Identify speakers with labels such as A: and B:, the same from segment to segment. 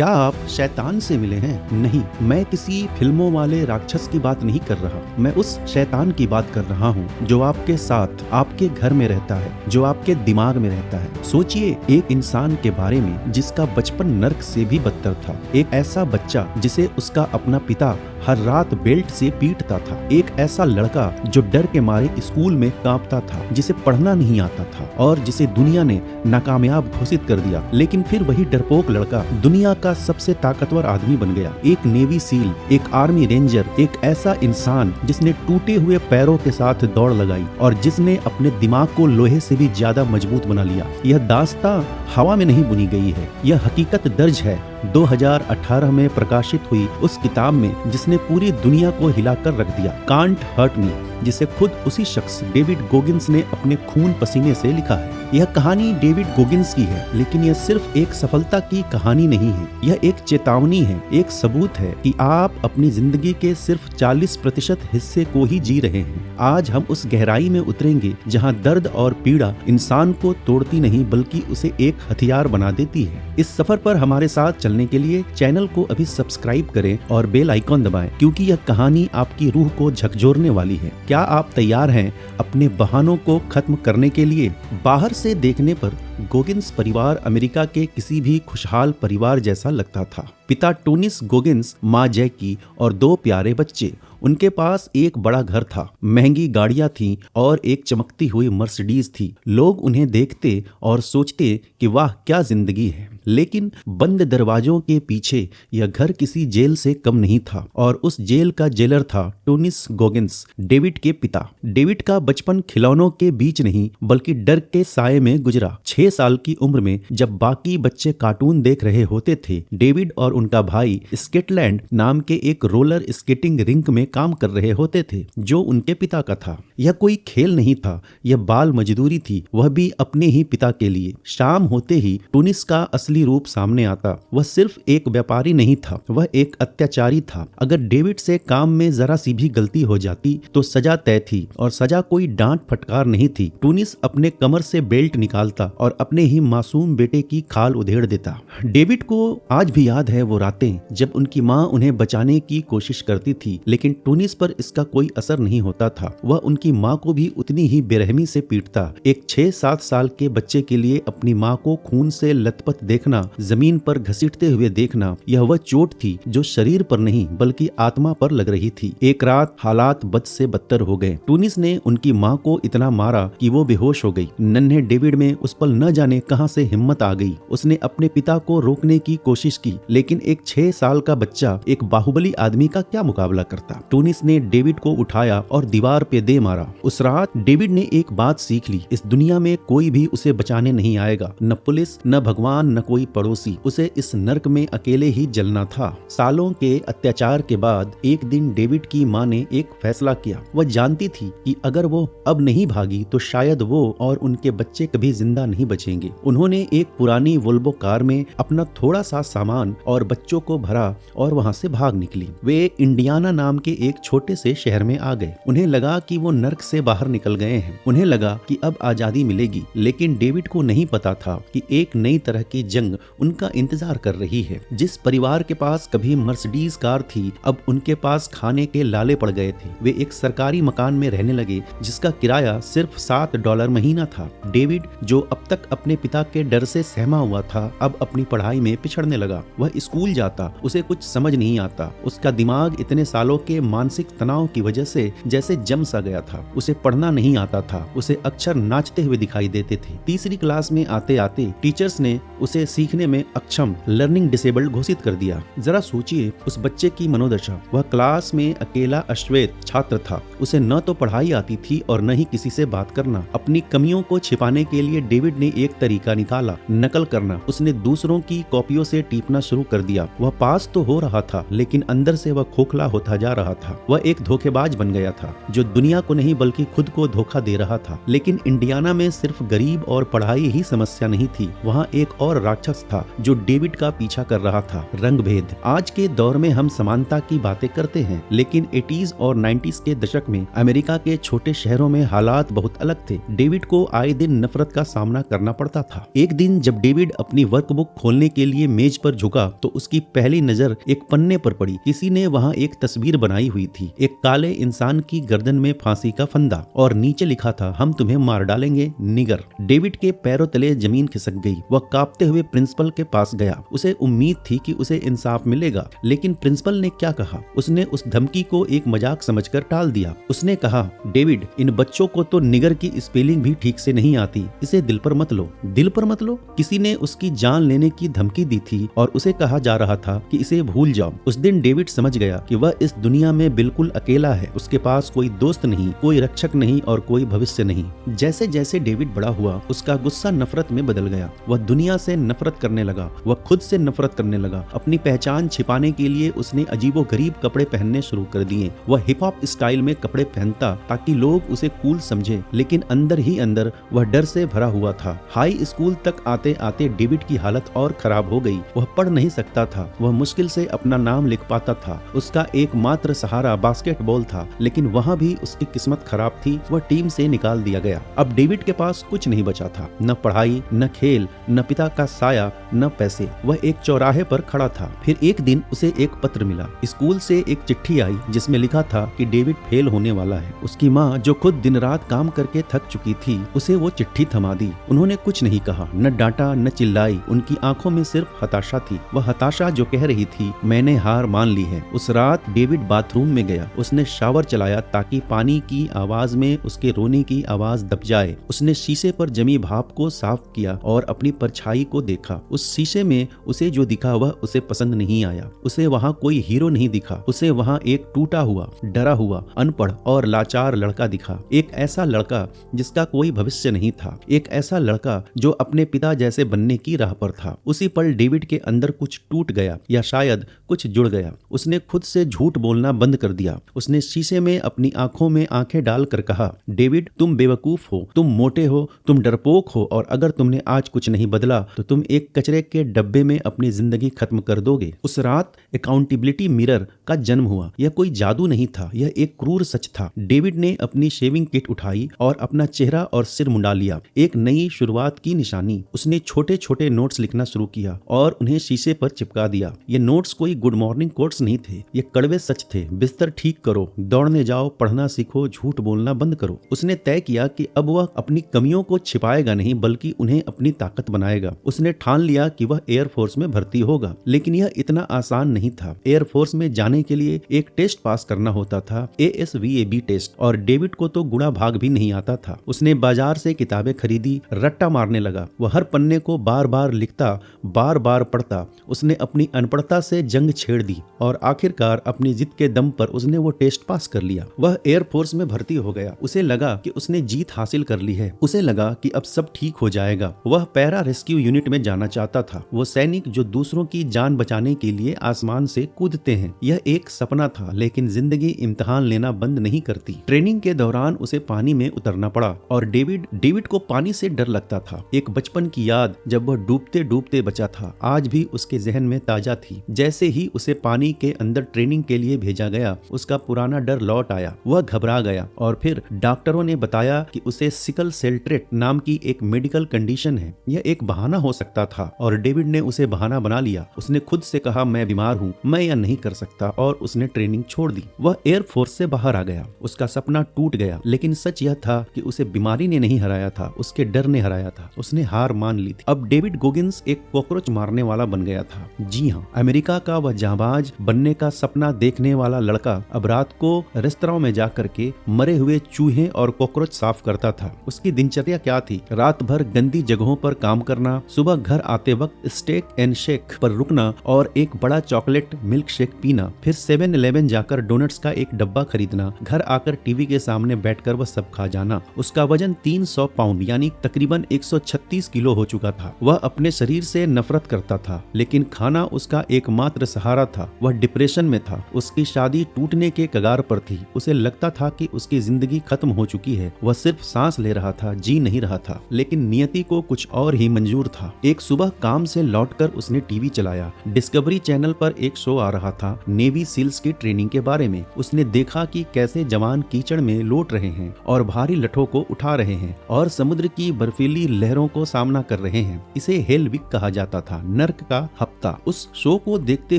A: क्या आप शैतान से मिले हैं? नहीं, मैं किसी फिल्मों वाले राक्षस की बात नहीं कर रहा। मैं उस शैतान की बात कर रहा हूँ जो आपके साथ आपके घर में रहता है, जो आपके दिमाग में रहता है। सोचिए एक इंसान के बारे में जिसका बचपन नर्क से भी बदतर था। एक ऐसा बच्चा जिसे उसका अपना पिता हर रात बेल्ट से पीटता था। एक ऐसा लड़का जो डर के मारे स्कूल में कांपता था, जिसे पढ़ना नहीं आता था और जिसे दुनिया ने नाकामयाब घोषित कर दिया। लेकिन फिर वही डरपोक लड़का दुनिया का सबसे ताकतवर आदमी बन गया। एक नेवी सील, एक आर्मी रेंजर, एक ऐसा इंसान जिसने टूटे हुए पैरों के साथ दौड़ लगाई और जिसने अपने दिमाग को लोहे से भी ज्यादा मजबूत बना लिया। यह दास्तां हवा में नहीं बुनी गई है, यह हकीकत दर्ज है 2018 में प्रकाशित हुई उस किताब में जिसने पूरी दुनिया को हिलाकर रख दिया, कांट हर्ट मी, जिसे खुद उसी शख्स डेविड गोगिंस ने अपने खून पसीने से लिखा है। यह कहानी डेविड गोगिंस की है, लेकिन यह सिर्फ एक सफलता की कहानी नहीं है। यह एक चेतावनी है, एक सबूत है कि आप अपनी जिंदगी के सिर्फ 40% हिस्से को ही जी रहे हैं। आज हम उस गहराई में उतरेंगे जहां दर्द और पीड़ा इंसान को तोड़ती नहीं बल्कि उसे एक हथियार बना देती है। इस सफर पर हमारे साथ चलने के लिए चैनल को अभी सब्सक्राइब करें और बेल आइकॉन दबाएं, क्योंकि यह कहानी आपकी रूह को झकझोरने वाली है। क्या आप तैयार हैं अपने बहानों को खत्म करने के लिए? बाहर से देखने पर गोगिंस परिवार अमेरिका के किसी भी खुशहाल परिवार जैसा लगता था। पिता टोनिस गोगिंस, माँ जैकी और 2 प्यारे बच्चे। उनके पास एक बड़ा घर था, महंगी गाड़ियां थीं और एक चमकती हुई मर्सिडीज थी। लोग उन्हें देखते और सोचते कि वाह क्या जिंदगी है। लेकिन बंद दरवाजों के पीछे यह घर किसी जेल से कम नहीं था और उस जेल का जेलर था टोनिस गोगिंस, डेविड के पिता। डेविड का बचपन खिलौनों के बीच नहीं बल्कि डर के साए में गुजरा। 6 साल की उम्र में जब बाकी बच्चे कार्टून देख रहे होते थे, डेविड और उनका भाई स्केटलैंड नाम के एक रोलर स्केटिंग रिंक में काम कर रहे होते थे जो उनके पिता का था। यह कोई खेल नहीं था, यह बाल मजदूरी थी, वह भी अपने ही पिता के लिए। शाम होते ही टोनिस का असली रूप सामने आता। वह सिर्फ एक व्यापारी नहीं था, वह एक अत्याचारी था। अगर डेविड से काम में जरा सी भी गलती हो जाती तो सजा तय थी, और सजा कोई डांट फटकार नहीं थी। टोनिस अपने कमर से बेल्ट निकालता और अपने ही मासूम बेटे की खाल उधेड़ देता। डेविड को आज भी याद है वो रातें जब उनकी माँ उन्हें बचाने की कोशिश करती थी, लेकिन टोनिस पर इसका कोई असर नहीं होता था। वह उनकी माँ को भी उतनी ही बेरहमी से पीटता। एक 6-7 साल के बच्चे के लिए अपनी माँ को खून से लथपथ देखना, जमीन पर घसीटते हुए देखना, यह वह चोट थी जो शरीर पर नहीं बल्कि आत्मा पर लग रही थी। एक रात हालात बद से बदतर हो गए। टोनिस ने उनकी माँ को इतना मारा कि वो बेहोश हो गई। नन्हे डेविड में उस पल न जाने कहां से हिम्मत आ गई। उसने अपने पिता को रोकने की कोशिश की, लेकिन एक 6 साल का बच्चा एक बाहुबली आदमी का क्या मुकाबला करता। टोनिस ने डेविड को उठाया और दीवार पे दे मारा। उस रात डेविड ने एक बात सीख ली, इस दुनिया में कोई भी उसे बचाने नहीं आएगा, न पुलिस, न भगवान, न कोई पड़ोसी। उसे इस नर्क में अकेले ही जलना था। सालों के अत्याचार के बाद एक दिन डेविड की माँ ने एक फैसला किया। वह जानती थी कि अगर वो अब नहीं भागी तो शायद वो और उनके बच्चे कभी जिंदा नहीं बचेंगे। उन्होंने एक पुरानी वोल्वो कार में अपना थोड़ा सा सामान और बच्चों को भरा और वहाँ से भाग निकली। वे इंडियाना नाम के एक छोटे से शहर में आ गए। उन्हें लगा कि वो नर्क से बाहर निकल गए हैं। उन्हें लगा कि अब आजादी मिलेगी, लेकिन डेविड को नहीं पता था कि एक नई तरह की जंग उनका इंतजार कर रही है। जिस परिवार के पास कभी मर्सिडीज कार थी, अब उनके पास खाने के लाले पड़ गए थे। वे एक सरकारी मकान में रहने लगे जिसका किराया सिर्फ $7 महीना था। डेविड, जो अब तक अपने पिता के डर से सहमा हुआ था, अब अपनी पढ़ाई में पिछड़ने लगा। वह स्कूल जाता, उसे कुछ समझ नहीं आता। उसका दिमाग इतने सालों के मानसिक तनाव की वजह से जैसे जम सा गया था। उसे पढ़ना नहीं आता था, उसे अक्षर नाचते हुए दिखाई देते थे। 3री क्लास में आते आते टीचर्स ने उसे सीखने में अक्षम, लर्निंग डिसेबल्ड घोषित कर दिया। जरा सोचिए उस बच्चे की मनोदशा। वह क्लास में अकेला अश्वेत छात्र था। उसे न तो पढ़ाई आती थी और न ही किसी से बात करना। अपनी कमियों को छिपाने के लिए डेविड ने एक तरीका निकाला, नकल करना। उसने दूसरों की कॉपियों से टीपना शुरू कर दिया। वह पास तो हो रहा था, लेकिन अंदर से वह खोखला होता जा रहा था। वह एक धोखेबाज बन गया था जो दुनिया को नहीं बल्कि खुद को धोखा दे रहा था। लेकिन इंडियाना में सिर्फ गरीब और पढ़ाई ही समस्या नहीं थी, वहाँ एक और राक्षस था जो डेविड का पीछा कर रहा था। रंग भेद। आज के दौर में हम समानता की बातें करते हैं, लेकिन 80s और 90s के दशक में अमेरिका के छोटे शहरों में हालात बहुत अलग थे। डेविड को आए दिन नफरत का सामना करना पड़ता था। एक दिन जब डेविड अपनी वर्कबुक खोलने के लिए मेज पर झुका तो उसकी पहली नजर एक पन्ने पर पड़ी। किसी ने वहाँ एक तस्वीर बनाई हुई थी, एक काले इंसान की गर्दन में फांसी का फंदा, और नीचे लिखा था, हम तुम्हें मार डालेंगे निगर। डेविड के पैरों तले जमीन खिसक गई। वह कांपते हुए प्रिंसिपल के पास गया। उसे उम्मीद थी कि उसे इंसाफ मिलेगा, लेकिन प्रिंसिपल ने क्या कहा? उसने उस धमकी को एक मजाक समझकर टाल दिया। उसने कहा, डेविड, इन बच्चों को तो निगर की स्पेलिंग भी ठीक से नहीं आती, इसे दिल पर मत लो। दिल पर मत लो? किसी ने उसकी जान लेने की धमकी दी थी और उसे कहा जा रहा था कि इसे भूल जाओ। उस दिन डेविड समझ गया कि वह इस दुनिया में बिल्कुल अकेला है। उसके पास कोई दोस्त नहीं, कोई रक्षक नहीं और कोई भविष्य नहीं। जैसे जैसे डेविड बड़ा हुआ, उसका गुस्सा नफरत में बदल गया। वह दुनिया से नफरत करने लगा, वह खुद से नफरत करने लगा। अपनी पहचान छिपाने के लिए उसने अजीबोगरीब कपड़े पहनने शुरू कर दिए। वह हिप हॉप स्टाइल में कपड़े पहनता ताकि लोग उसे कूल समझे, लेकिन अंदर ही अंदर वह डर से भरा हुआ था। हाई स्कूल तक आते आते डेविड की हालत और खराब हो गई। वह पढ़ नहीं सकता था, वह मुश्किल से अपना नाम लिख पाता था। उसका एकमात्र सहारा बास्केटबॉल था, लेकिन वहाँ भी उसकी किस्मत खराब थी। वह टीम से निकाल दिया गया। अब डेविड के पास कुछ नहीं बचा था, न पढ़ाई, न खेल, न पिता का साया, न पैसे। वह एक चौराहे पर खड़ा था। फिर एक दिन उसे एक पत्र मिला। स्कूल से एक चिट्ठी आई जिसमें लिखा था कि डेविड फेल होने वाला है। उसकी माँ, जो खुद दिन रात काम करके थक चुकी थी, उसे वो चिट्ठी थमा दी। उन्होंने कुछ नहीं कहा, न डांटा न चिल्लाई। उनकी आंखों में सिर्फ हताशा थी। वह हताशा जो कह रही थी, मैंने हार मान ली है। उस रात डेविड बाथरूम में गया। उसने शावर चलाया ताकि पानी की आवाज में उसके रोने की आवाज दब जाए। उसने शीशे पर जमी भाप को साफ किया और अपनी परछाई को देखा। उस शीशे में उसे जो दिखा वह उसे पसंद नहीं आया। उसे वहाँ कोई हीरो नहीं दिखा। उसे वहाँ एक टूटा हुआ, डरा हुआ, अनपढ़ और लाचार लड़का दिखा। एक ऐसा लड़का जिसका कोई भविष्य नहीं था। एक ऐसा लड़का जो अपने पिता जैसे बनने की राह पर था। उसी पल डेविड के अंदर कुछ टूट गया, या शायद कुछ जुड़ गया। उसने खुद से झूठ बोलना बंद कर दिया। उसने शीशे में अपनी आंखों में आंखें डालकर कहा, डेविड, तुम बेवकूफ हो, तुम मोटे हो, तुम डरपोक हो, और अगर तुमने आज कुछ नहीं बदला तो तुम एक कचरे के डब्बे में अपनी जिंदगी खत्म कर दोगे। उस रात अकाउंटेबिलिटी मिरर का जन्म हुआ। यह कोई जादू नहीं था, यह एक क्रूर सच था। डेविड ने अपनी शेविंग किट उठाई और अपना चेहरा और सिर मुंडा लिया। एक नई शुरुआत की निशानी। उसने छोटे छोटे नोट्स लिखना शुरू किया और उन्हें शीशे पर चिपका दिया। ये नोट्स कोई गुड मॉर्निंग कोट्स नहीं थे, ये कड़वे सच थे। बिस्तर ठीक करो, दौड़ने जाओ, पढ़ना सीखो, झूठ बोलना बंद करो। उसने तय किया कि अब वह अपनी कमियों को छिपाएगा नहीं, बल्कि उन्हें अपनी ताकत बनाएगा। उसने ठान लिया कि वह एयरफोर्स में भर्ती होगा, लेकिन यह इतना आसान नहीं था। एयरफोर्स में जाने के लिए एक टेस्ट पास करना होता था, ASVAB टेस्ट, और डेविड को तो गुणा भाग भी नहीं आता था। उसने बाजार से किताबें खरीदी, रट्टा मारने लगा। वह हर पन्ने को बार बार लिखता, बार बार पढ़ता। उसने अपनी अनपढ़ता से जंग छेड़ दी और आखिरकार अपनी जिद के दम पर उसने वो टेस्ट पास कर लिया। वह एयरफोर्स में भर्ती हो गया। उसे लगा कि उसने जीत हासिल कर ली है। उसे लगा कि अब सब ठीक हो जाएगा। वह पैरा रेस्क्यू यूनिट में जाना चाहता था। वो सैनिक जो दूसरों की जान बचाने के लिए आसमान से कूदते हैं। यह एक सपना था, लेकिन जिंदगी इम्तिहान लेना बंद नहीं करती। ट्रेनिंग के दौरान उसे पानी में उतरना पड़ा और डेविड को पानी से डर लगता था। एक बचपन की याद जब वह डूबते डूबते बचा था, आज भी उसके जहन में ताजा थी। जैसे ही उसे पानी के अंदर ट्रेनिंग के लिए भेजा गया, उसका पुराना डर लौट आया। वह घबरा गया और फिर डॉक्टरों ने बताया कि उसे सिकल सेल ट्रेट नाम की एक मेडिकल कंडीशन है। यह एक बहाना हो सकता था और डेविड ने उसे बहाना बना लिया। उसने खुद से कहा, मैं बीमार हूँ, मैं यह नहीं कर सकता, और उसने ट्रेनिंग छोड़ दी। वह एयरफोर्स से बाहर आ गया। उसका सपना टूट गया, लेकिन सच यह था कि उसे बीमारी ने नहीं हराया था, उसके डर ने हराया था। उसने हार मान ली थी। अब डेविड गोगिंस एक कॉकरोच मारने वाला बन गया था। जी हाँ, अमेरिका का वह जांबाज बनने का सपना देखने वाला लड़का अब रात को रेस्तरां में जाकर के मरे हुए चूहे और कॉकरोच साफ करता था। उसकी दिनचर्या क्या थी? रात भर गंदी जगहों पर काम करना, सुबह घर आते वक्त स्टेक एंड शेक पर रुकना और एक बड़ा चॉकलेट मिल्क शेक पीना, फिर 7-Eleven जाकर डोनट्स का एक डब्बा खरीदना, घर आकर टीवी के सामने बैठकर वह सब खा जाना। उसका वजन 300 पाउंड यानी तकरीबन 136 किलो हो चुका था। वह अपने शरीर से नफरत करता था, लेकिन खाना उसका एकमात्र सहारा था। वह डिप्रेशन में था। उसकी शादी टूटने के कगार पर थी। उसे लगता था कि उसकी जिंदगी खत्म हो चुकी है। वह सिर्फ सांस ले रहा था, जी नहीं रहा था। लेकिन नियति को कुछ और ही मंजूर था। एक सुबह काम से लौटकर उसने टीवी चलाया। डिस्कवरी चैनल पर एक शो आ रहा था नेवी सील्स की ट्रेनिंग के बारे में। उसने देखा कि कैसे जवान कीचड़ में लौट रहे हैं और भारी लठों को उठा रहे हैं और समुद्र की बर्फीली लहरों को सामना कर रहे हैं। इसे हेल वीक कहा जाता था, नर्क का हफ्ता। उस शो को देखते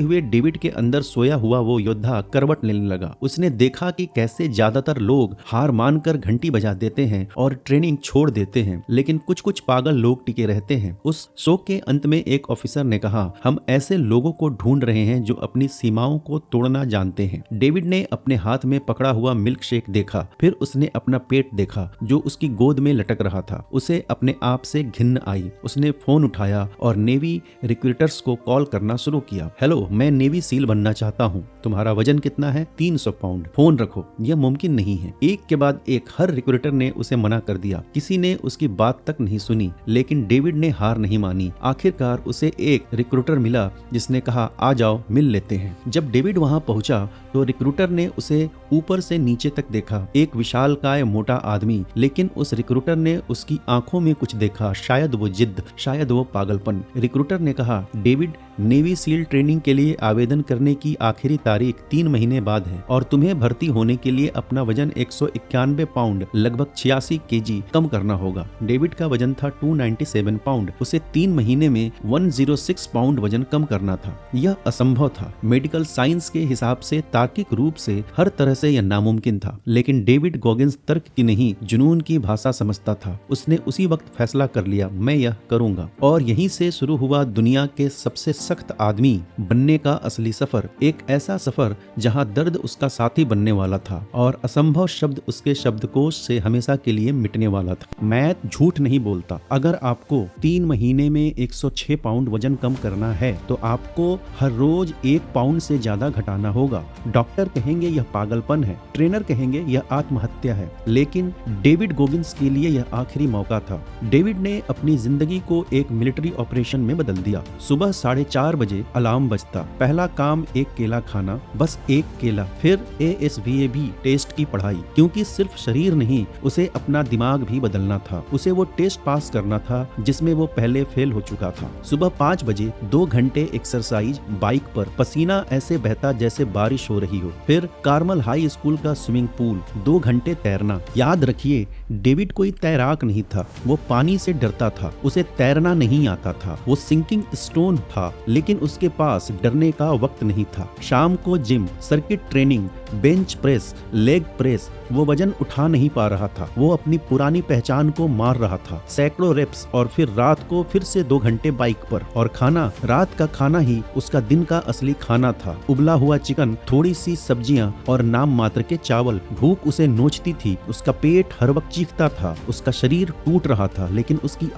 A: हुए डेविड के अंदर सोया हुआ वो योद्धा करवट लेने लगा। उसने देखा कि कैसे ज्यादातर लोग हार मानकर घंटी बजा देते हैं और ट्रेनिंग छोड़ देते हैं, लेकिन कुछ कुछ पागल लोग टिके रहते हैं। उस शो के अंत में एक ऑफिसर ने कहा, हम ऐसे लोगों को ढूंढ रहे हैं जो अपनी सीमाओं को तोड़ना जानते हैं। डेविड ने अपने हाथ में पकड़ा हुआ मिल्क शेक देखा, फिर उसने अपना पेट देखा जो उसकी गोद में लटक रहा था। उसे अपने आप से घिन्न आई। उसने फोन उठाया और नेवी रिक्रूटर्स को कॉल करना शुरू किया। हेलो, मैं नेवी सील बनना चाहता हूँ। तुम्हारा वजन कितना है? 300 पाउंड। फोन रखो, यह मुमकिन नहीं है। एक के बाद एक हर रिक्रूटर ने उसे मना कर दिया। किसी ने उसकी बात तक नहीं सुनी, लेकिन डेविड ने हार नहीं मानी। आखिरकार उसे एक रिक्रूटर मिला जिसने कहा, आ जाओ मिल लेते हैं। जब डेविड वहां पहुंचा तो रिक्रूटर ने उसे ऊपर से नीचे तक देखा। एक विशालकाय मोटा आदमी, लेकिन उस रिक्रूटर ने उसकी आंखों में कुछ देखा, शायद वो जिद्द, शायद वो पागलपन। रिक्रूटर ने कहा, डेविड, नेवी सील ट्रेनिंग के लिए आवेदन करने की आखिरी तारीख 3 महीने बाद है और तुम्हें भर्ती होने के लिए अपना वजन 191 पाउंड लगभग 86 केजी कम करना होगा। डेविड का वजन था 297 पाउंड। उसे 3 महीने में 106 पाउंड वजन कम करना था। यह असंभव था। मेडिकल साइंस के हिसाब से तार्किक रूप से हर तरह से यह नामुमकिन था, लेकिन डेविड गॉगिंस तर्क की नहीं, जुनून की भाषा समझता था। उसने उसी वक्त फैसला कर लिया, मैं यह करूंगा। और यहीं से शुरू हुआ दुनिया के सबसे सख्त आदमी बनने का असली सफर। एक ऐसा सफर जहां दर्द उसका साथी बनने वाला था और असंभव शब्द उसके शब्दकोश से हमेशा के लिए मिटने वाला था। मैं झूठ नहीं बोलता। अगर आपको 3 महीने में 106 पाउंड वजन कम करना है तो आपको हर रोज 1 पाउंड से ज्यादा घटाना होगा। डॉक्टर कहेंगे यह पागलपन है, ट्रेनर कहेंगे यह आत्महत्या है, लेकिन डेविड गॉगिंस के लिए यह आखिरी मौका था। डेविड ने अपनी जिंदगी को एक मिलिट्री ऑपरेशन में बदल दिया। सुबह 4:30 बजे अलार्म बजता। पहला काम एक केला खाना, बस एक केला। फिर ASVAB टेस्ट की पढ़ाई, क्योंकि सिर्फ शरीर नहीं, उसे अपना दिमाग भी बदलना था। उसे वो टेस्ट पास करना था जिसमें वो पहले फेल हो चुका था। सुबह 5 बजे 2 घंटे एक्सरसाइज बाइक पर, पसीना ऐसे बहता जैसे बारिश हो रही हो। फिर कार्मल हाई स्कूल का स्विमिंग पूल, 2 घंटे तैरना। याद रखिए, डेविड कोई तैराक नहीं था। वो पानी से डरता था, उसे तैरना नहीं आता था। वो सिंकिंग स्टोन था, लेकिन उसके पास डरने का वक्त नहीं था। शाम को gym, circuit training, bench press, leg press. वो वजन उठा नहीं पा रहा था। वो अपनी पुरानी पहचान को मार रहा था। सैकड़ों रेप्स और फिर रात को फिर से 2 घंटे बाइक पर। और खाना, रात का खाना ही उसका दिन का असली खाना था। उबला हुआ चिकन, थोड़ी सी सब्जियां और नाम मात्र के चावल। भूख उसे नोचती थी, उसका पेट हर वक्त चीखता था, उसका शरीर टूट रहा था, लेकिन उसकी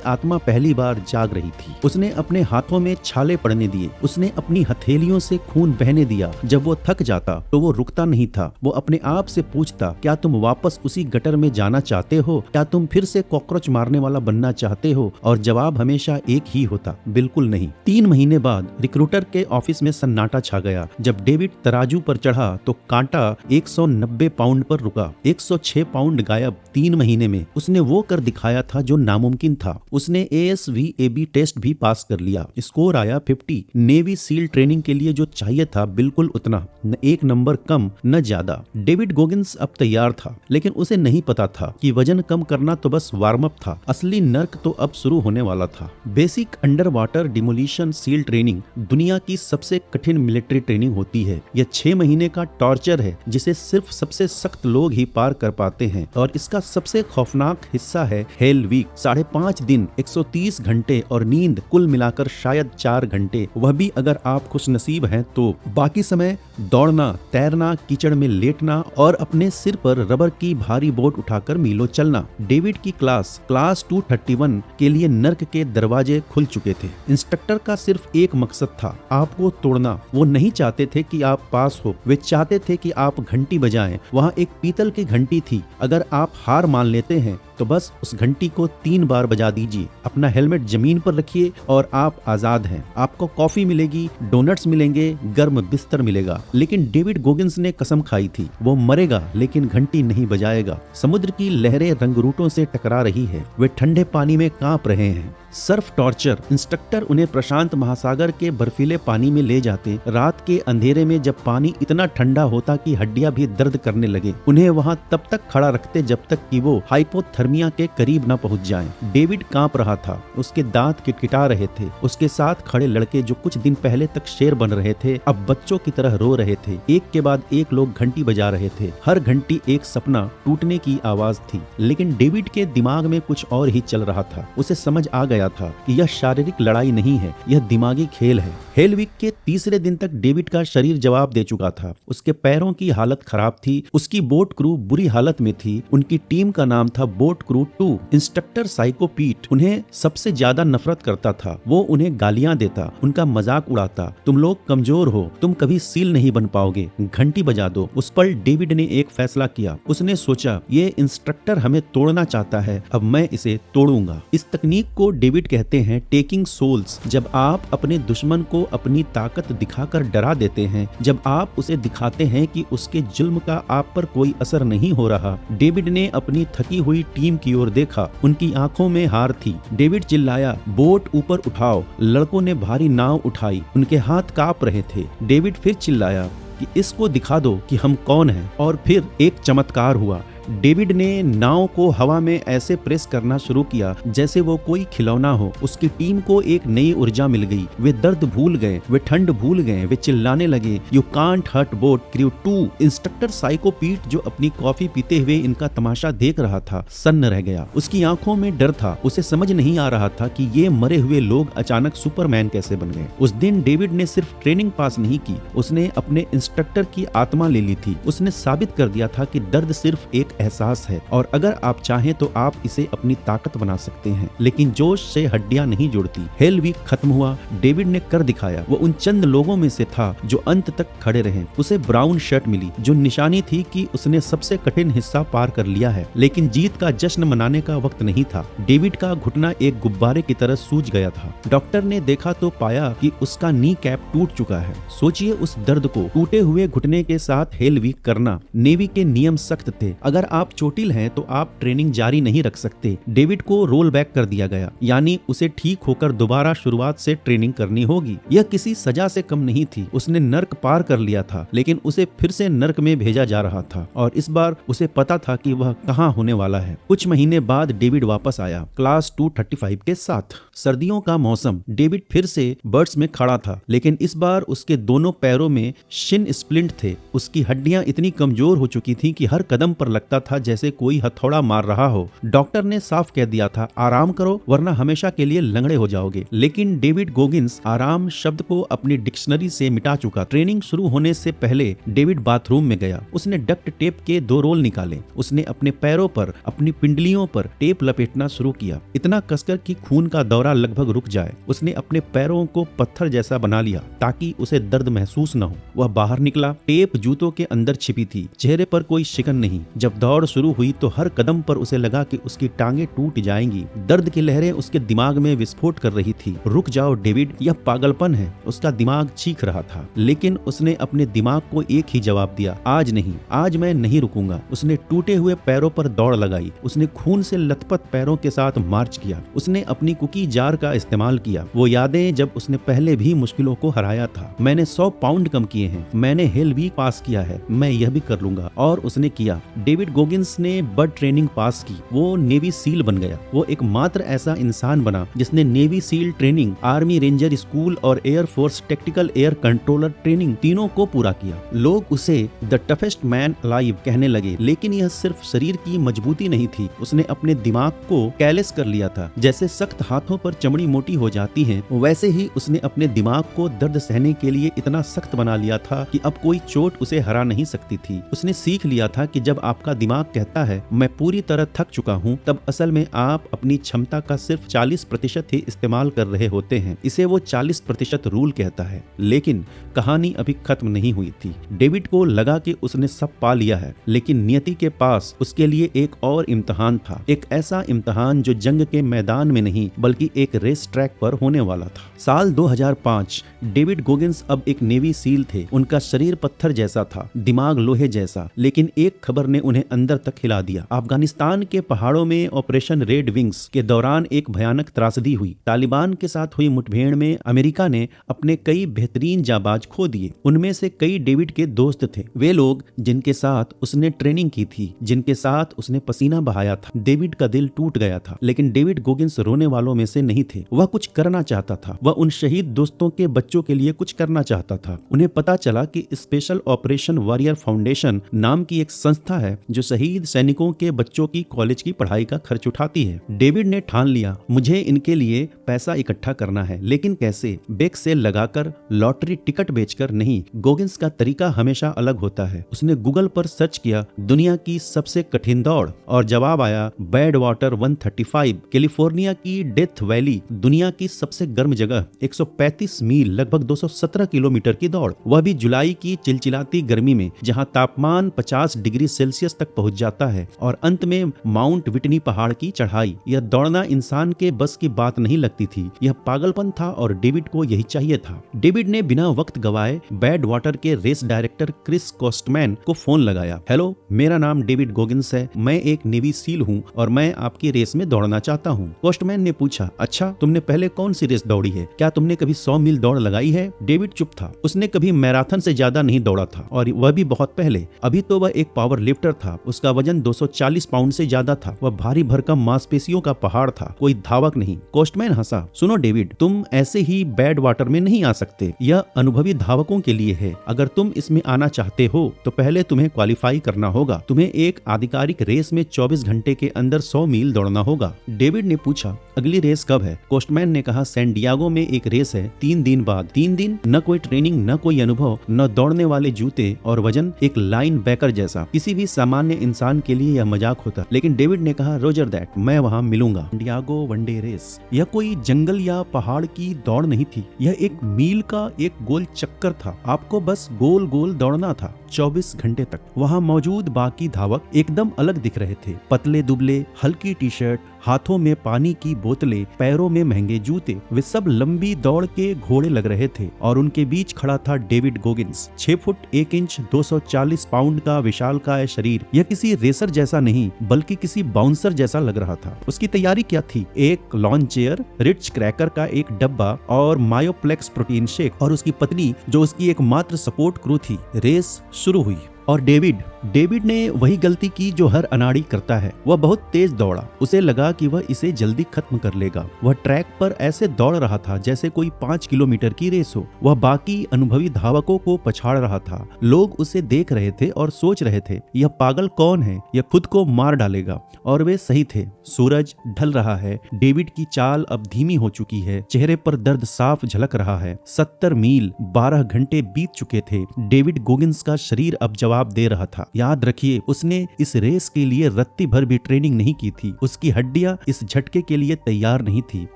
A: आत्मा पहली बार जाग रही थी। उसने अपने हाथों में छाले पड़ने दिए। उसने अपनी हथेलियों से खून बहने दिया। जब वो थक जाता तो वो रुकता नहीं था। वो अपने आप से पूछता, क्या तुम वापस उसी गटर में जाना चाहते हो? क्या तुम फिर से कॉकरोच मारने वाला बनना चाहते हो? और जवाब हमेशा एक ही होता, बिल्कुल नहीं। 3 महीने बाद रिक्रूटर के ऑफिस में सन्नाटा छा गया। जब डेविड तराजू पर चढ़ा तो कांटा 190 पाउंड पर रुका। 106 पाउंड गायब 3 महीने में। उसने वो कर दिखाया था जो नामुमकिन था। उसने ASVAB टेस्ट भी पास कर लिया। स्कोर आया 50। नेवी सील ट्रेनिंग के लिए जो चाहिए था बिल्कुल उतना, न 1 नंबर कम न ज्यादा। डेविड गॉगिंस अब तैयार था, लेकिन उसे नहीं पता था कि वजन कम करना तो बस वार्म अप था। असली नर्क तो अब शुरू होने वाला था। Basic under water demolition seal training दुनिया की सबसे कठिन मिलिट्री ट्रेनिंग होती है। यह 6 महीने का टॉर्चर है जिसे सिर्फ सबसे सख्त लोग ही पार कर पाते हैं। और इसका सबसे खौफनाक हिस्सा है हेल वीक। 5.5 दिन, 130 घंटे और नींद कुल मिलाकर शायद 4 घंटे, वह भी अगर आप खुशनसीब हैं तो। बाकी समय दौड़ना, तैरना, कीचड़ में लेटना और अपने सिर पर रबर की भारी बोट उठाकर मीलों चलना। डेविड की क्लास 231 के लिए नर्क के दरवाजे खुल चुके थे। इंस्ट्रक्टर का सिर्फ एक मकसद था, आपको तोड़ना। वो नहीं चाहते थे कि आप पास हो, वे चाहते थे कि आप घंटी बजाएं। वहाँ एक पीतल की घंटी थी। अगर आप हार मान लेते हैं तो बस उस घंटी को 3 बार बजा दीजिए। अपना हेलमेट जमीन पर रखिए और आप आजाद हैं। आपको कॉफी मिलेगी, डोनट्स मिलेंगे, गर्म बिस्तर मिलेगा। लेकिन डेविड गॉगिंस ने कसम खाई थी, वो मरेगा लेकिन घंटी नहीं बजाएगा। समुद्र की लहरें रंगरूटों से टकरा रही है। वे ठंडे पानी में कांप रहे रहे हैं। Surf torture. इंस्ट्रक्टर उन्हें प्रशांत महासागर के बर्फीले पानी में ले जाते। रात के अंधेरे में जब पानी इतना ठंडा होता कि हड्डियां भी दर्द करने लगे, उन्हें वहां तब तक खड़ा रखते जब तक कि वो हाइपोथर्मिया के करीब न पहुंच जाएं। डेविड कांप रहा था, उसके दांत किटकिटा रहे थे। उसके साथ खड़े लड़के जो कुछ दिन पहले तक शेर बन रहे थे, अब बच्चों की तरह रो रहे थे। एक के बाद एक लोग घंटी बजा रहे थे। हर घंटी एक सपना टूटने की आवाज थी। लेकिन डेविड के दिमाग में कुछ और ही चल रहा था। उसे समझ आ गया था कि यह शारीरिक लड़ाई नहीं है, यह दिमागी खेल है। हेलविक के तीसरे दिन तक डेविड का शरीर जवाब दे चुका था। उसके पैरों की हालत खराब थी। उसकी बोट क्रू बुरी हालत में थी। उनकी टीम का नाम था बोट क्रू 2। इंस्ट्रक्टर साइको पीट उन्हें सबसे ज्यादा नफरत करता था। वो उन्हें गालियां देता, उनका मजाक उड़ाता। तुम लोग कमजोर हो, तुम कभी सील नहीं बन पाओगे, घंटी बजा दो। उस पर डेविड ने एक फैसला किया। उसने सोचा, ये इंस्ट्रक्टर हमें तोड़ना चाहता है, अब मैं इसे तोड़ूंगा। इस तकनीक को डेविड कहते हैं टेकिंग सोल्स। जब आप अपने दुश्मन को अपनी ताकत दिखाकर डरा देते हैं, जब आप उसे दिखाते हैं कि उसके जुल्म का आप पर कोई असर नहीं हो रहा। डेविड ने अपनी थकी हुई टीम की ओर देखा। उनकी आंखों में हार थी। डेविड चिल्लाया, बोट ऊपर उठाओ। लड़कों ने भारी नाव उठाई। उनके हाथ कांप रहे थे। डेविड फिर चिल्लाया कि इसको दिखा दो कि हम कौन हैं। और फिर एक चमत्कार हुआ। डेविड ने नाव को हवा में ऐसे प्रेस करना शुरू किया जैसे वो कोई खिलौना हो। उसकी टीम को एक नई ऊर्जा मिल गई। वे दर्द भूल गए, वे ठंड भूल गए। वे चिल्लाने लगे, you can't hurt boat crew 2। Instructor psycho Pete जो अपनी कॉफी पीते हुए इनका तमाशा देख रहा था, सन्न रह गया। उसकी आंखों में डर था। उसे समझ नहीं आ रहा था कि ये मरे हुए लोग अचानक सुपरमैन कैसे बन गए। उस दिन डेविड ने सिर्फ ट्रेनिंग पास नहीं की, उसने अपने इंस्ट्रक्टर की आत्मा ले ली थी। उसने साबित कर दिया था कि दर्द सिर्फ एक एहसास है और अगर आप चाहें तो आप इसे अपनी ताकत बना सकते हैं, लेकिन जोश से हड्डियां नहीं जुड़ती। हेल वीक खत्म हुआ। डेविड ने कर दिखाया। वो उन चंद लोगों में से था जो अंत तक खड़े रहे। उसे ब्राउन शर्ट मिली जो निशानी थी कि उसने सबसे कठिन हिस्सा पार कर लिया है। लेकिन जीत का जश्न मनाने का वक्त नहीं था। डेविड का घुटना एक गुब्बारे की तरह सूज गया था। डॉक्टर ने देखा तो पाया कि उसका नी कैप टूट चुका है। सोचिए उस दर्द को, टूटे हुए घुटने के साथ हेल वीक करना। नेवी के नियम सख्त थे। अगर आप चोटिल हैं तो आप ट्रेनिंग जारी नहीं रख सकते। डेविड को रोल बैक कर दिया गया, यानी उसे ठीक होकर दोबारा शुरुआत से ट्रेनिंग करनी होगी। यह किसी सजा से कम नहीं थी। उसने नर्क पार कर लिया था, लेकिन उसे फिर से नर्क में भेजा जा रहा था और इस बार उसे पता था कि वह कहां होने वाला है। कुछ महीने बाद डेविड वापस आया क्लास 235 के साथ। सर्दियों का मौसम। डेविड फिर से बर्ड्स में खड़ा था, लेकिन इस बार उसके दोनों पैरों में शिन स्प्लिंट थे। उसकी हड्डियां इतनी कमजोर हो चुकी थी कि हर कदम पर लगता था जैसे कोई हथौड़ा मार रहा हो। डॉक्टर ने साफ कह दिया था, आराम करो वरना हमेशा के लिए लंगड़े हो जाओगे। लेकिन डेविड गोगिंस आराम शब्द को अपनी डिक्शनरी से मिटा चुका। ट्रेनिंग शुरू होने से पहले डेविड बाथरूम में गया। उसने डक्ट टेप के 2 रोल निकाले। उसने अपने पैरों पर, अपनी पिंडलियों पर टेप लपेटना शुरू किया, इतना कसकर कि खून का दौरा लगभग रुक जाए। उसने अपने पैरों को पत्थर जैसा बना लिया ताकि उसे दर्द महसूस न हो। वह बाहर निकला। टेप जूतों के अंदर छिपी थी। चेहरे पर कोई शिकन नहीं। जब दौड़ शुरू हुई तो हर कदम पर उसे लगा कि उसकी टांगें टूट जाएंगी। दर्द की लहरें उसके दिमाग में विस्फोट कर रही थी। रुक जाओ डेविड, यह पागलपन है। उसका दिमाग चीख रहा था, लेकिन उसने अपने दिमाग को एक ही जवाब दिया, आज नहीं, आज मैं नहीं रुकूंगा। उसने टूटे हुए पैरों पर दौड़ लगाई। उसने खून से लथपथ पैरों के साथ मार्च किया। उसने अपनी कुकी जार का इस्तेमाल किया। वो यादें जब उसने पहले भी मुश्किलों को हराया था। मैंने 100 पाउंड कम किए हैं, मैंने हेल वीक पास किया है, मैं यह भी कर लूंगा। और उसने किया। डेविड गोगिंस ने बर्ड ट्रेनिंग पास की। वो नेवी सील बन गया। वो एकमात्र ऐसा इंसान बना जिसने navy SEAL training, army ranger school और air force tactical air controller training तीनों को पूरा किया। लोग उसे द टफेस्ट मैन अलाइव कहने लगे, लेकिन यह सिर्फ शरीर की मजबूती नहीं थी। उसने अपने दिमाग को कैलेस कर लिया था। जैसे सख्त हाथों पर चमड़ी मोटी हो जाती है, वैसे ही उसने अपने दिमाग को दर्द सहने के लिए इतना सख्त बना लिया था कि अब कोई चोट उसे हरा नहीं सकती थी। उसने सीख लिया था कि जब आपका दिमाग कहता है मैं पूरी तरह थक चुका हूँ, तब असल में आप अपनी क्षमता का सिर्फ 40% ही इस्तेमाल कर रहे होते हैं। इसे वो 40% रूल कहता है। लेकिन कहानी अभी खत्म नहीं हुई थी। डेविड को लगा कि उसने सब पा लिया है, लेकिन नियति के पास उसके लिए एक और इम्तिहान था। एक ऐसा इम्तिहान जो जंग के मैदान में नहीं बल्कि एक रेस ट्रैक पर होने वाला था। साल 2005। डेविड गोगिंस अब एक नेवी सील थे। उनका शरीर पत्थर जैसा था, दिमाग लोहे जैसा, लेकिन एक खबर ने उन्हें अंदर तक हिला दिया। अफगानिस्तान के पहाड़ों में ऑपरेशन रेड विंग्स के दौरान एक भयानक त्रासदी हुई। तालिबान के साथ हुई मुठभेड़ में अमेरिका ने अपने कई बेहतरीन जाबाज खो दिए। उनमें से कई डेविड के दोस्त थे, वे लोग जिनके साथ उसने ट्रेनिंग की थी, जिनके साथ उसने पसीना बहाया था। डेविड का दिल टूट गया था, लेकिन डेविड गोगिंस रोने वालों में से नहीं थे। वह कुछ करना चाहता था। वह उन शहीद दोस्तों के बच्चों के लिए कुछ करना चाहता था। उन्हें पता चला कि स्पेशल ऑपरेशन वॉरियर फाउंडेशन नाम की एक संस्था है जो शहीद सैनिकों के बच्चों की कॉलेज की पढ़ाई का खर्च उठाती है। डेविड ने ठान लिया, मुझे इनके लिए पैसा इकट्ठा करना है, लेकिन कैसे? बेक सेल लगाकर, लॉटरी टिकट बेचकर नहीं। गोगिंस का तरीका हमेशा अलग होता है। उसने गूगल पर सर्च किया दुनिया की सबसे कठिन दौड़, और जवाब आया बैड वाटर 135, कैलिफोर्निया की डेथ वैली, दुनिया की सबसे गर्म जगह, 135 मील लगभग 217 किलोमीटर की दौड़, वह भी जुलाई की चिलचिलाती गर्मी में जहां तापमान 50 डिग्री सेल्सियस तक पहुंच जाता है, और अंत में माउंट विटनी पहाड़ की चढ़ाई। यह दौड़ना इंसान के बस की बात नहीं लगती थी। यह पागलपन था और डेविड को यही चाहिए था। डेविड ने बिना वक्त गवाए बैड वाटर के रेस डायरेक्टर क्रिस कोस्टमैन को फोन लगाया। हेलो, मेरा नाम डेविड गोगिंस है, मैं एक नेवी सील हूँ और मैं आपकी रेस में दौड़ना चाहता हूँ। कोस्टमैन ने पूछा, अच्छा, तुमने पहले कौन सी रेस दौड़ी है? क्या तुमने कभी 100 मील दौड़ लगाई है? डेविड चुप था। उसने कभी मैराथन से ज्यादा नहीं दौड़ा था, और वह भी बहुत पहले। अभी तो वह एक पावर लिफ्टर था। उसका वजन 240 पाउंड से ज्यादा था। वह भारी भरकम मांसपेशियों का पहाड़ था, कोई धावक नहीं। कोस्टमैन हंसा। सुनो डेविड, तुम ऐसे ही बैड वाटर में नहीं आ सकते। यह अनुभवी धावकों के लिए है। अगर तुम इसमें आना चाहते हो तो पहले तुम्हें क्वालिफाई करना होगा। तुम्हें एक आधिकारिक रेस में 24 घंटे के अंदर 100 मील दौड़ना होगा। डेविड ने पूछा, अगली रेस कब है? कोस्टमैन ने कहा, सैन डियागो में एक रेस है 3 दिन बाद। 3 दिन? न कोई ट्रेनिंग, न कोई अनुभव, न दौड़ने वाले जूते, और वजन एक लाइन बैकर जैसा। किसी भी सामान्य इंसान के लिए यह मजाक होता। लेकिन डेविड ने कहा, रोजर दैट, मैं वहां मिलूंगा। Diego one day race. यह कोई जंगल या पहाड़ की दौड़ नहीं थी। यह एक मील का एक गोल चक्कर था। आपको बस गोल गोल दौड़ना था 24 घंटे तक। वहां मौजूद बाकी धावक एकदम अलग दिख रहे थे। पतले दुबले, हल्की टी शर्ट, हाथों में पानी की बोतलें, पैरों में महंगे जूते। वे सब लंबी दौड़ के घोड़े लग रहे थे, और उनके बीच खड़ा था David Goggins, 6 foot 1 inch 240 pound का विशालकाय शरीर। यह किसी रेसर जैसा नहीं, बल्कि किसी बाउंसर जैसा लग रहा था। उसकी तैयारी क्या थी? एक लॉन चेयर, रिच क्रैकर का एक डब्बा और मायोप्लेक्स प्रोटीन शेक, और उसकी पत्नी जो उसकी एकमात्र सपोर्ट क्रू थी। रेस शुरू हुई, और डेविड ने वही गलती की जो हर अनाड़ी करता है। वह बहुत तेज दौड़ा। उसे लगा कि वह इसे जल्दी खत्म कर लेगा। वह ट्रैक पर ऐसे दौड़ रहा था जैसे कोई 5 किलोमीटर की रेस हो। वह बाकी अनुभवी धावकों को पछाड़ रहा था। लोग उसे देख रहे थे और सोच रहे थे, यह पागल कौन है? यह खुद को मार डालेगा। और वे सही थे। सूरज ढल रहा है। डेविड की चाल अब धीमी हो चुकी है। चेहरे पर दर्द साफ झलक रहा है। 70 मील 12 घंटे बीत चुके थे। डेविड गोगिंस का शरीर अब जवाब दे रहा था। याद रखिए, उसने इस रेस के लिए रत्ती भर भी ट्रेनिंग नहीं की थी। उसकी हड्डियां इस झटके के लिए तैयार नहीं थी।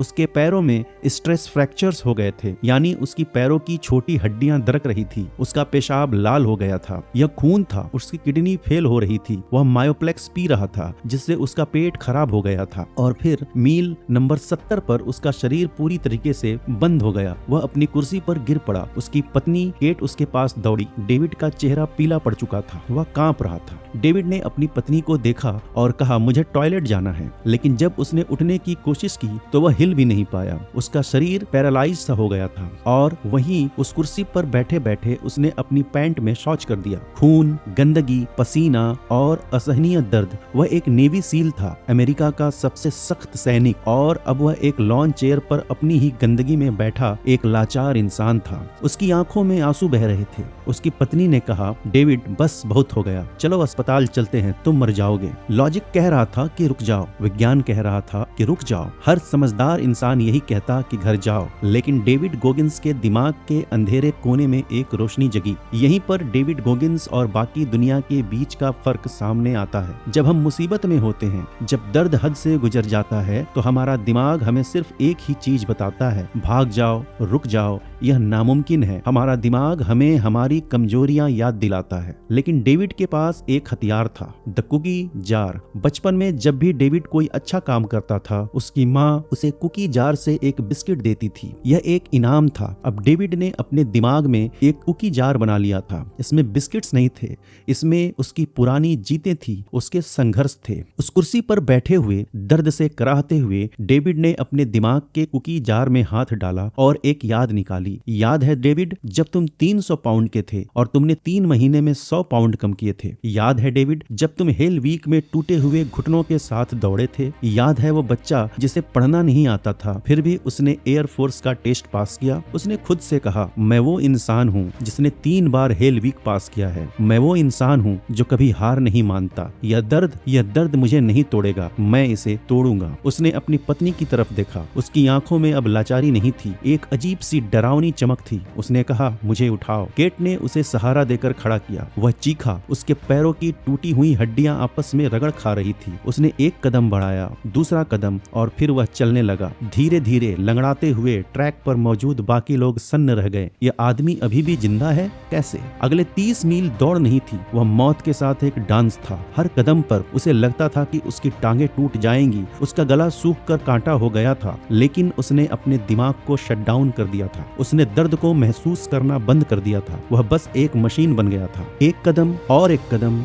A: उसके पैरों में स्ट्रेस फ्रैक्चर्स हो गए थे, यानी उसकी पैरों की छोटी हड्डियां दरक रही थी। उसका पेशाब लाल हो गया था। यह खून था। उसकी किडनी फेल हो रही थी। वह मायोप्लेक्स पी रहा था, जिससे उसका पेट खराब हो गया था। और फिर मील नंबर 70 पर उसका शरीर पूरी तरीके से बंद हो गया। वह अपनी कुर्सी पर गिर पड़ा। उसकी पत्नी केट उसके पास दौड़ी। डेविड का चेहरा पीला पड़ चुका था। वह कांप रहा था। डेविड ने अपनी पत्नी को देखा और कहा, मुझे टॉयलेट जाना है। लेकिन जब उसने उठने की कोशिश की तो वह हिल भी नहीं पाया। उसका शरीर पैरालाइज सा हो गया था, और वहीं उस कुर्सी पर बैठे बैठे उसने अपनी पैंट में शौच कर दिया। खून, गंदगी, पसीना और असहनीय दर्द। वह एक नेवी सील था, अमेरिका का सबसे सख्त सैनिक, और अब वह एक लॉन चेयर पर अपनी ही गंदगी में बैठा एक लाचार इंसान था। उसकी आंखों में आंसू बह रहे थे। उसकी पत्नी ने कहा, डेविड, बस बहुत हो गया, चलो अस्पताल चलते हैं, तुम मर जाओगे। लॉजिक कह रहा था कि रुक जाओ। विज्ञान कह रहा था कि रुक जाओ। हर समझदार इंसान यही कहता कि घर जाओ। लेकिन डेविड गोगिंस के दिमाग के अंधेरे कोने में एक रोशनी जगी। यहीं पर डेविड गोगिंस और बाकी दुनिया के बीच का फर्क सामने आता है। जब हम मुसीबत में होते हैं, जब दर्द हद से गुजर जाता है, तो हमारा दिमाग हमें सिर्फ एक ही चीज बताता है, भाग जाओ, रुक जाओ। यह नामुमकिन है। हमारा दिमाग हमें हमारी कमजोरियां याद दिलाता है। लेकिन डेविड के पास एक हथियार था, द कुकी जार। बचपन में जब भी डेविड कोई अच्छा काम करता था, उसकी माँ उसे कुकी जार से एक बिस्किट देती थी। यह एक इनाम था। अब डेविड ने अपने दिमाग में एक कुकी जार बना लिया था। इसमें बिस्किट्स नहीं थे, इसमें उसकी पुरानी जीतें थी, उसके संघर्ष थे। उस कुर्सी पर बैठे हुए दर्द से कराहते हुए डेविड ने अपने दिमाग के कुकी जार में हाथ डाला और एक याद निकाली। याद है डेविड, जब तुम 300 पाउंड के थे और तुमने 3 महीने में 100 पाउंड कम किए थे। याद है डेविड, जब तुम हेल वीक में टूटे हुए घुटनों के साथ दौड़े थे। याद है वो बच्चा जिसे पढ़ना नहीं आता था, फिर भी उसने एयर फोर्स का टेस्ट पास किया। उसने खुद से कहा, मैं वो इंसान हूँ जिसने 3 बार हेल वीक पास किया है। मैं वो इंसान हूँ जो कभी हार नहीं मानता। यह दर्द मुझे नहीं तोड़ेगा, मैं इसे तोड़ूंगा। उसने अपनी पत्नी की तरफ देखा। उसकी आंखों में अब लाचारी नहीं थी, एक अजीब सी डरावनी चमक थी। उसने कहा, मुझे उठाओ। केट ने उसे सहारा देकर खड़ा किया। वह चीखा। उसके पैरों की टूटी हुई हड्डियां आपस में रगड़ खा रही थी। उसने एक कदम बढ़ाया, दूसरा कदम, और फिर वह चलने लगा। धीरे धीरे लंगड़ाते हुए ट्रैक पर मौजूद बाकी लोग सन्न रह गए। यह आदमी अभी भी जिंदा है? कैसे? अगले 30 मील दौड़ नहीं थी, वह मौत के साथ एक डांस था। हर कदम पर उसे लगता था कि उसकी टांगें टूट जाएंगी, उसका गला सूख कर कांटा हो गया था। लेकिन उसने अपने दिमाग को शट डाउन कर दिया था। उसने दर्द को महसूस करना बंद कर दिया था। वह बस एक मशीन बन गया था। एक कदम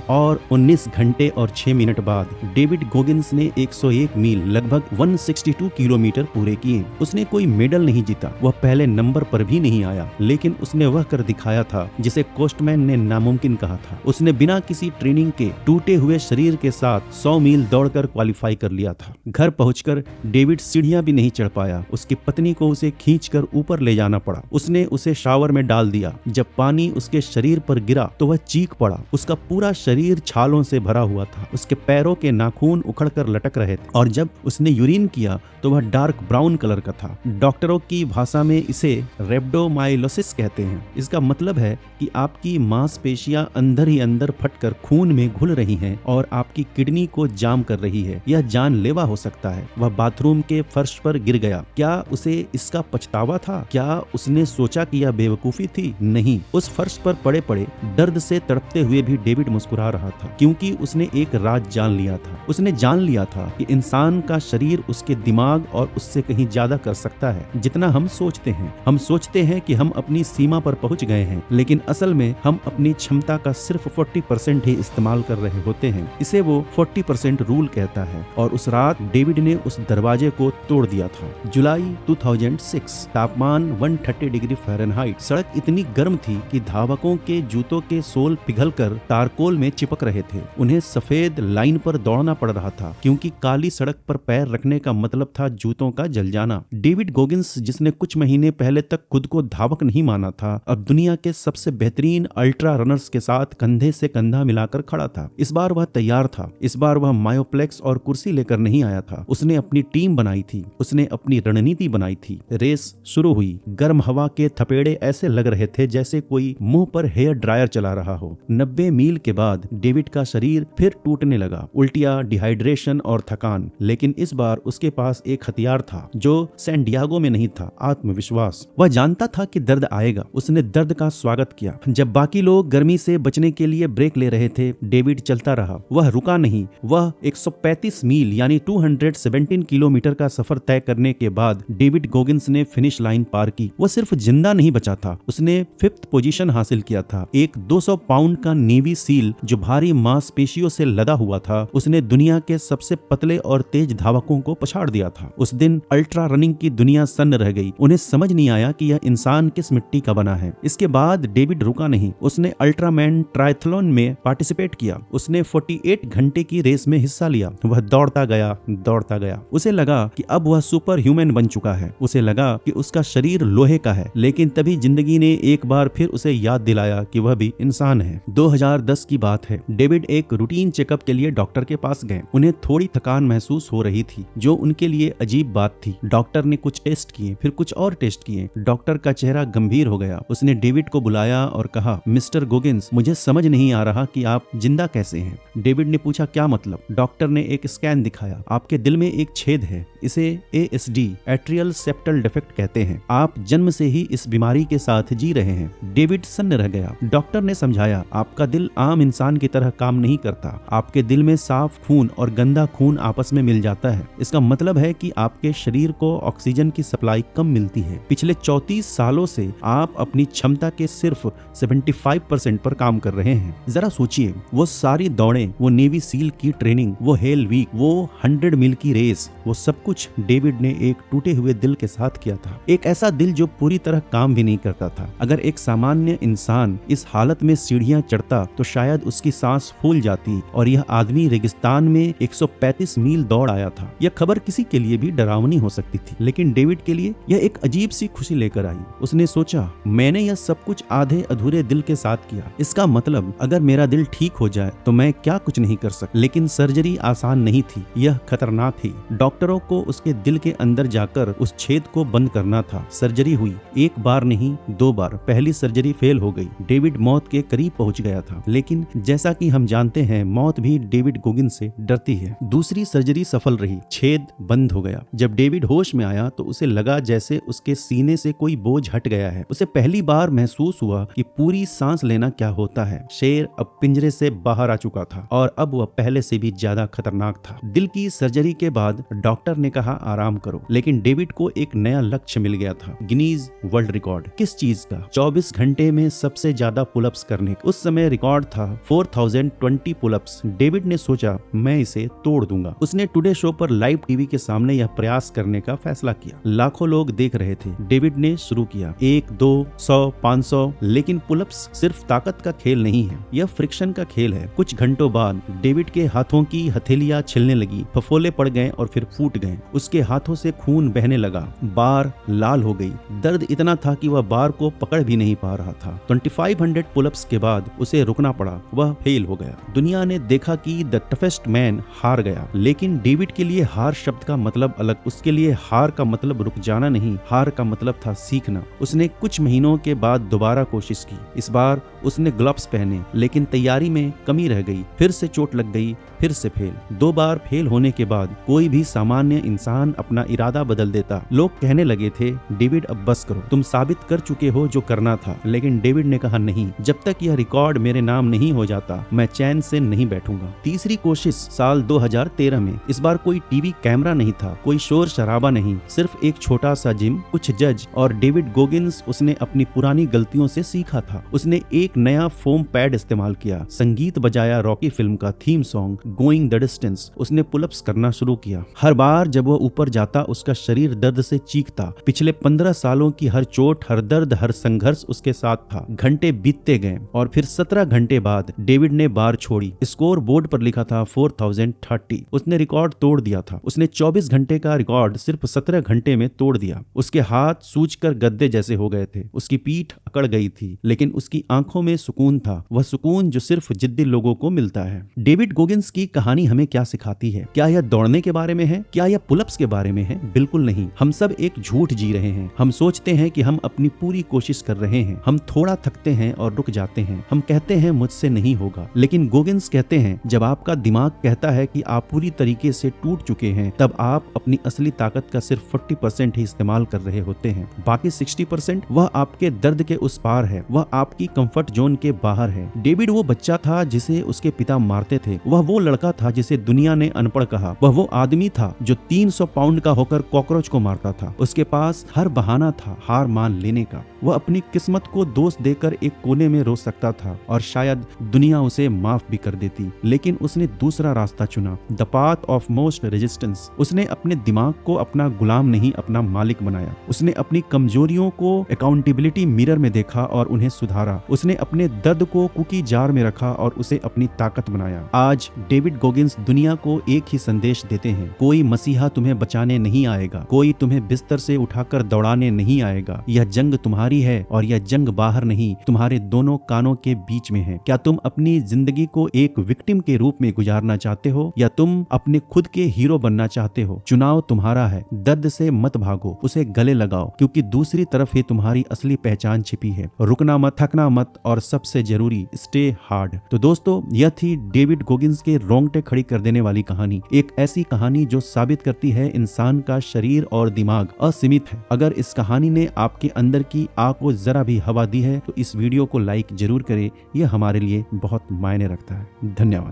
A: और 19 घंटे और 6 मिनट बाद डेविड गोगिंस ने 101 मील, लगभग 162 किलोमीटर पूरे किए। उसने कोई मेडल नहीं जीता, वह पहले नंबर पर भी नहीं आया, लेकिन उसने वह कर दिखाया था जिसे कोस्टमैन ने नामुमकिन कहा था। उसने बिना किसी ट्रेनिंग के टूटे हुए शरीर के साथ 100 मील दौड़कर क्वालिफाई कर लिया था। घर पहुंचकर डेविड सीढ़ियां भी नहीं चढ़ पाया। उसकी पत्नी को उसे खींचकर ऊपर ले जाना पड़ा। उसने उसे शावर में डाल दिया। जब पानी उसके शरीर पर गिरा तो वह चीख पड़ा। उसका पूरा शरीर छालों से भरा हुआ था। उसके पैरों के नाखून उखड़कर लटक रहे थे और जब उसने यूरिन किया तो वह डार्क ब्राउन कलर का था। डॉक्टरों की भाषा में इसे रेब्डोमाइलोसिस कहते हैं। इसका मतलब है कि आपकी मांसपेशियां अंदर ही अंदर फटकर खून में घुल रही हैं और आपकी किडनी को जाम कर रही है। यह जानलेवा हो सकता है। वह बाथरूम के फर्श पर गिर गया। क्या उसे इसका पछतावा था? क्या उसने सोचा कि यह बेवकूफी थी? नहीं। उस फर्श पर पड़े पड़े दर्द से तड़पते हुए भी डेविड मुस्कुरा रहा था, क्योंकि उसने एक राज जान लिया था। उसने जान लिया था कि इंसान का शरीर उसके दिमाग और उससे कहीं ज्यादा कर सकता है जितना हम सोचते हैं। हम सोचते हैं कि हम अपनी सीमा पर पहुंच गए हैं, लेकिन असल में हम अपनी क्षमता का सिर्फ 40% ही इस्तेमाल कर रहे होते हैं। इसे वो 40% रूल कहता है। और उस रात डेविड ने उस दरवाजे को तोड़ दिया था। जुलाई 2006, तापमान 130 डिग्री फ़ारेनहाइट। सड़क इतनी गर्म थी कि धावकों के जूतों के सोल पिघलकर तारकोल में चिपक रहे थे। उन्हें सफेद लाइन पर दौड़ना पड़ रहा था, क्योंकि काली सड़क पर पैर रखने का मतलब था जूतों का जल जाना। डेविड गोगिंस, जिसने कुछ महीने पहले तक खुद को धावक नहीं माना था, अब दुनिया के सबसे बेहतरीन अल्ट्रा रनर्स के साथ कंधे से कंधा मिलाकर खड़ा था। इस बार वह तैयार था। इस बार वह मायोप्लेक्स और कुर्सी लेकर नहीं आया था। उसने अपनी टीम बनाई थी। उसने अपनी रणनीति बनाई थी। रेस शुरू हुई। गर्म हवा के थपेड़े ऐसे लग रहे थे जैसे कोई मुंह पर हेयर ड्रायर चला रहा हो। 90 मील के बाद डेविड का शरीर फिर टूटने लगा। उल्टियां, डिहाइड्रेशन और थकान। लेकिन इस बार उसके पास एक हथियार था जो सैन डियागो में नहीं था, आत्मविश्वास। वह जानता था कि दर्द आएगा। उसने दर्द का स्वागत किया। जब बाकी लोग गर्मी से बचने के लिए ब्रेक ले रहे थे, डेविड चलता रहा। वह रुका नहीं। वह 135 मील यानी 217 किलोमीटर का सफर तय करने के बाद डेविड गोगिंस ने फिनिश लाइन पार की। वह सिर्फ जिंदा नहीं बचा था, उसने 5th पोजीशन हासिल किया था। एक 200 पाउंड का नेवी सील जो भारी मांसपेशियों से लदा हुआ था, उसने दुनिया के सबसे पतले और तेज धावकों को पछाड़ दिया था। उस दिन अल्ट्रा रनिंग की दुनिया सन्न रह गई। उन्हें समझ नहीं आया कि यह इंसान किस मिट्टी का बना है। इसके बाद डेविड रुका नहीं। उसने अल्ट्रामैन ट्रायथलॉन में पार्टिसिपेट किया। उसने 48 घंटे की रेस में हिस्सा लिया। वह दौड़ता गया। उसे लगा कि अब वह सुपर ह्यूमन बन चुका है। उसे लगा कि उसका शरीर लोहे का है। लेकिन तभी जिंदगी ने एक बार फिर उसे याद दिलाया कि वह भी इंसान है। 2010 की बात है। डेविड एक रूटीन चेकअप के लिए डॉक्टर के पास गए। उन्हें थोड़ी थकान महसूस हो रही थी, जो उनके लिए अजीब बात थी। डॉक्टर ने कुछ टेस्ट किए, फिर कुछ और टेस्ट किए। डॉक्टर का चेहरा गंभीर हो गया। उसने डेविड को बुलाया और कहा, मिस्टर गोगिंस, मुझे समझ नहीं आ रहा कि आप जिंदा कैसे हैं। डेविड ने पूछा, क्या मतलब? डॉक्टर ने एक स्कैन दिखाया। आपके दिल में एक छेद है। इसे ASD, एट्रियल सेप्टल डिफेक्ट कहते हैं। आप जन्म से ही इस बीमारी के साथ जी रहे हैं। डेविड सन्न रह गया। डॉक्टर ने समझाया, बताया, आपका दिल आम इंसान की तरह काम नहीं करता। आपके दिल में साफ खून और गंदा खून आपस में मिल जाता है। इसका मतलब है कि आपके शरीर को ऑक्सीजन की सप्लाई कम मिलती है। पिछले 34 सालों से आप अपनी क्षमता के सिर्फ 75% पर काम कर रहे हैं। जरा सोचिए, वो सारी दौड़ें, वो नेवी सील की ट्रेनिंग, वो हेल वीक, वो 100 मील की रेस, वो सब कुछ डेविड ने एक टूटे हुए दिल के साथ किया था। एक ऐसा दिल जो पूरी तरह काम भी नहीं करता था। अगर एक सामान्य इंसान इस हालत में सीढ़ियां चढ़ता तो शायद उसकी सांस फूल जाती और यह आदमी रेगिस्तान में 135 मील दौड़ आया था। यह खबर किसी के लिए भी डरावनी हो सकती थी, लेकिन डेविड के लिए यह एक अजीब सी खुशी लेकर आई। उसने सोचा, मैंने यह सब कुछ आधे अधूरे दिल के साथ किया। इसका मतलब अगर मेरा दिल ठीक हो जाए तो मैं क्या कुछ नहीं कर सकता। लेकिन सर्जरी आसान नहीं थी, यह खतरनाक थी। डॉक्टरों को उसके दिल के अंदर जाकर उस छेद को बंद करना था। सर्जरी हुई, एक बार नहीं 2 बार। पहली सर्जरी फेल हो गई। डेविड मौत के करीब पहुंच गया था, लेकिन जैसा कि हम जानते हैं, मौत भी डेविड गोगिंस से डरती है। दूसरी सर्जरी सफल रही, छेद बंद हो गया। जब डेविड होश में आया तो उसे लगा जैसे उसके सीने से कोई बोझ हट गया है। उसे पहली बार महसूस हुआ कि पूरी सांस लेना क्या होता है। शेर अब पिंजरे से बाहर आ चुका था और अब वह पहले से भी ज्यादा खतरनाक था। दिल की सर्जरी के बाद डॉक्टर ने कहा आराम करो, लेकिन डेविड को एक नया लक्ष्य मिल गया था, गिनीज वर्ल्ड रिकॉर्ड। किस चीज का? 24 घंटे में सबसे ज्यादा पुलअप्स करने का। उस समय रिकॉर्ड था 4020 पुलअप्स। डेविड ने सोचा, मैं इसे तोड़ दूंगा। उसने टुडे शो पर लाइव टीवी के सामने यह प्रयास करने का फैसला किया। लाखों लोग देख रहे थे। डेविड ने शुरू किया, 1, 2, 100, 500। लेकिन पुलअप्स सिर्फ ताकत का खेल नहीं है, यह फ्रिक्शन का खेल है। कुछ घंटों बाद डेविड के हाथों की हथेलियां छिलने लगी, फफोले पड़ गए और फिर फूट गए। उसके हाथों से खून बहने लगा, बार लाल हो गई। दर्द इतना था कि वह बार को पकड़ भी नहीं पा रहा था। 2500 पुलअप्स के बाद उसे रुकना पड़ा, वह फेल हो गया। दुनिया ने देखा कि द टफेस्ट मैन हार गया, लेकिन डेविड के लिए हार शब्द का मतलब अलग। उसके लिए हार का मतलब रुक जाना नहीं, हार का मतलब था सीखना। उसने कुछ महीनों के बाद दोबारा कोशिश की। इस बार उसने ग्लव्स पहने, लेकिन तैयारी में कमी रह गई। फिर से चोट लग गई, फिर से फेल। 2 बार फेल होने के बाद कोई भी सामान्य इंसान अपना इरादा बदल देता। लोग कहने लगे थे, डेविड अब बस करो, तुम साबित कर चुके हो जो करना था। लेकिन डेविड ने कहा, नहीं, जब तक यह रिकॉर्ड मेरे नाम नहीं हो जाता मैं चैन से नहीं बैठूंगा। तीसरी कोशिश साल 2013 में। इस बार कोई टीवी कैमरा नहीं था, कोई शोर शराबा नहीं, सिर्फ एक छोटा सा जिम, कुछ जज और डेविड गोगिंस। उसने अपनी पुरानी गलतियों से सीखा था। उसने एक नया फोम पैड इस्तेमाल किया, संगीत बजाया रॉकी फिल्म का theme song going the distance. उसने पुलअप्स करना शुरू किया। हर बार जब वह ऊपर जाता उसका शरीर दर्द से चीखता। पिछले 15 सालों की हर चोट, हर दर्द, हर संघर्ष उसके साथ था। घंटे बीतते गए और फिर 17 घंटे बाद डेविड ने बार छोड़ी। स्कोर बोर्ड पर लिखा था 4030। उसने रिकॉर्ड तोड़ दिया था। उसने 24 घंटे का रिकॉर्ड सिर्फ 17 घंटे में तोड़ दिया। उसके हाथ सूजकर गद्दे जैसे हो गए थे, उसकी पीठ अकड़ गई थी, लेकिन उसकी आंखों में सुकून था, वह सुकून जो सिर्फ जिद्दी लोगों को मिलता है। डेविड गोगिंस की कहानी हमें क्या सिखाती है? क्या यह दौड़ने के बारे में है? क्या यह पुलअप्स के बारे में है? बिल्कुल नहीं। हम सब एक झूठ जी रहे हैं। हम सोचते हैं कि हम अपनी पूरी कोशिश कर रहे हैं। हम थोड़ा थकते हैं और रुक जाते हैं। हम कहते हैं मुझसे नहीं होगा, लेकिन गोगिंस कहते हैं जब आपका दिमाग कहता है कि आप पूरी तरीके से टूट चुके हैं, तब आप अपनी असली ताकत का सिर्फ 40% ही इस्तेमाल कर रहे होते हैं। बाकी 60% वह आपके दर्द के उस पार है, वह आपकी कंफर्ट जोन के बाहर है। डेविड वो बच्चा था जिसे उसके पिता मारते थे। वह वो लड़का था जिसे दुनिया ने अनपढ़ कहा। वह वो आदमी था जो 300 पाउंड का होकर कॉकरोच को मारता था। उसके पास हर बहाना था हार मान लेने का। वह अपनी किस्मत को दोष देकर एक कोने में रो सकता था और शायद दुनिया उसे माफ भी कर देती, लेकिन उसने दूसरा रास्ता चुना, the path of most resistance. उसने अपने दिमाग को अपना गुलाम नहीं, अपना मालिक बनाया। उसने अपनी कमजोरियों को अकाउंटेबिलिटी मिरर में देखा और उन्हें सुधारा। उसने अपने दर्द को कुकी जार में रखा और उसे अपनी ताकत बनाया। आज डेविड गोगिंस दुनिया को एक ही संदेश देते हैं, कोई मसीहा तुम्हें बचाने नहीं आएगा, कोई तुम्हें बिस्तर से उठाकर दौड़ाने नहीं आएगा। यह जंग तुम्हारी है और यह जंग बाहर नहीं, तुम्हारे दोनों कानों के बीच में है। क्या तुम अपनी जिंदगी को एक विक्टिम के रूप में गुजारना चाहते हो या तुम अपने खुद के हीरो बनना चाहते हो? चुनाव तुम्हारा है। दर्द से मत भागो, उसे गले लगाओ, क्योंकि दूसरी तरफ ही तुम्हारी असली पहचान छिपी है। रुकना मत, थकना मत और सबसे जरूरी, स्टे हार्ड। तो दोस्तों, यह थी डेविड गोगिंस के रोंगटे खड़ी कर देने वाली कहानी। एक ऐसी कहानी जो साबित करती है इंसान का शरीर और दिमाग असीमित है। अगर इस कहानी ने आपके अंदर की आग को जरा भी हवा दी है तो इस वीडियो को लाइक जरूर करें, यह हमारे लिए बहुत मायने रखता है। धन्यवाद।